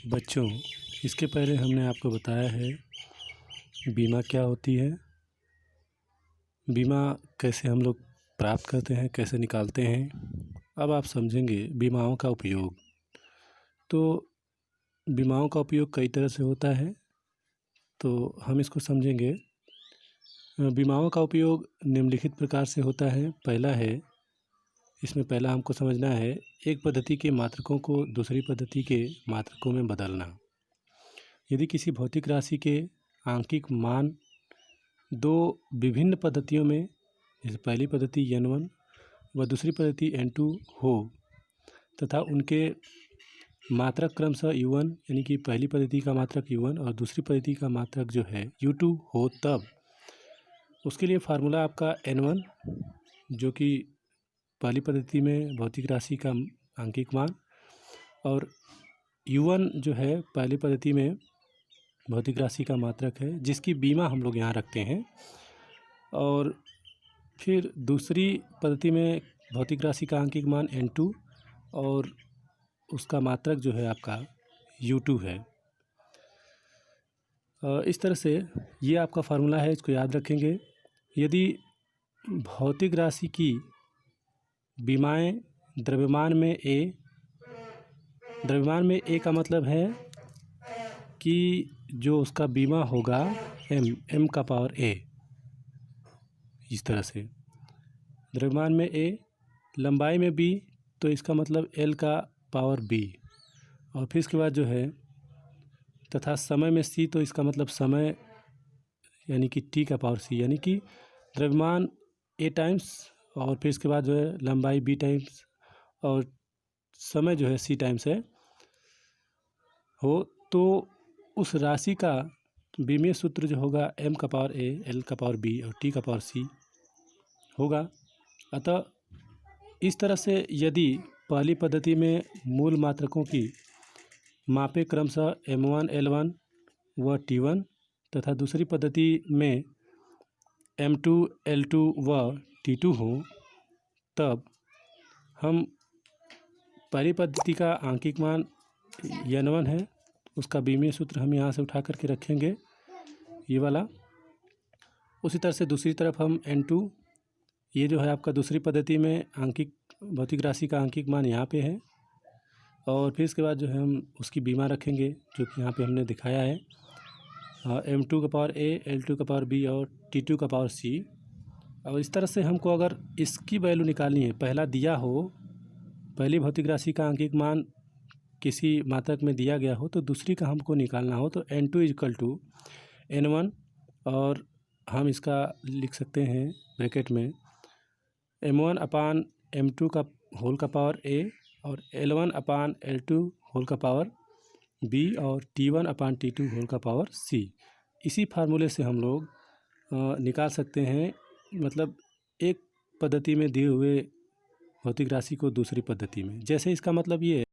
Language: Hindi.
बच्चों, इसके पहले हमने आपको बताया है बीमा क्या होती है, बीमा कैसे हम लोग प्राप्त करते हैं, कैसे निकालते हैं। अब आप समझेंगे बीमाओं का उपयोग। तो बीमाओं का उपयोग कई तरह से होता है, तो हम इसको समझेंगे। बीमाओं का उपयोग निम्नलिखित प्रकार से होता है। पहला है, इसमें पहला हमको समझना है, एक पद्धति के मात्रकों को दूसरी पद्धति के मात्रकों में बदलना। यदि किसी भौतिक राशि के आंकिक मान दो विभिन्न पद्धतियों में, जैसे पहली पद्धति n1 व दूसरी पद्धति n2 हो तथा उनके मात्रक क्रमशः u1 यानी कि पहली पद्धति का मात्रक u1 और दूसरी पद्धति का मात्रक जो है u2 हो, तब उसके लिए फार्मूला आपका n1 जो कि पहली पद्धति में भौतिक राशि का आंकिक मान, और u1 जो है पहली पद्धति में भौतिक राशि का मात्रक है, जिसकी बीमा हम लोग यहाँ रखते हैं। और फिर दूसरी पद्धति में भौतिक राशि का आंकिक मान n2 और उसका मात्रक जो है आपका u2 है। इस तरह से ये आपका फार्मूला है, इसको याद रखेंगे। यदि भौतिक राशि की बीमाएं द्रव्यमान में a का मतलब है कि जो उसका बीमा होगा m का पावर a, इस तरह से द्रव्यमान में a, लंबाई में b, तो इसका मतलब l का पावर b, और फिर इसके बाद जो है तथा समय में c, तो इसका मतलब समय यानी कि t का पावर c, यानी कि द्रव्यमान a टाइम्स और फिर इसके बाद जो है लंबाई b टाइम्स और समय जो है c टाइम्स है हो, तो उस राशि का बीमीय सूत्र जो होगा m का पावर a, l का पावर b और t का पावर c होगा। अतः इस तरह से यदि पहली पद्धति में मूल मात्रकों की मापे क्रमशः m1, l1 व t1 तथा दूसरी पद्धति में m2, l2 व t2 हो, तब हम पहली पद्धति का आंकिक मान n1 है, उसका बीमीय सूत्र हम यहाँ से उठा करके रखेंगे, ये वाला। उसी तरह से दूसरी तरफ हम n2, ये जो है आपका दूसरी पद्धति में आंकिक भौतिक राशि का आंकिक मान यहाँ पे है, और फिर इसके बाद जो है हम उसकी बीमा रखेंगे जो कि यहाँ पे हमने दिखाया है, m2 का पावर a, l2 का पावर b और t2 का पावर c। और इस तरह से हमको अगर इसकी वैल्यू निकालनी है, पहला दिया हो, पहली भौतिक राशि का आंकिक मान किसी मात्रक में दिया गया हो, तो दूसरी का हमको निकालना हो, तो n2 = n1, और हम इसका लिख सकते हैं ब्रैकेट में m1/m2 का होल का पावर a और l1/l2 होल का पावर b और t1/t2 होल का पावर c। इसी फार्मूले से हम लोग निकाल सकते हैं, मतलब एक पद्धति में दिए हुए भौतिक राशि को दूसरी पद्धति में। जैसे इसका मतलब ये है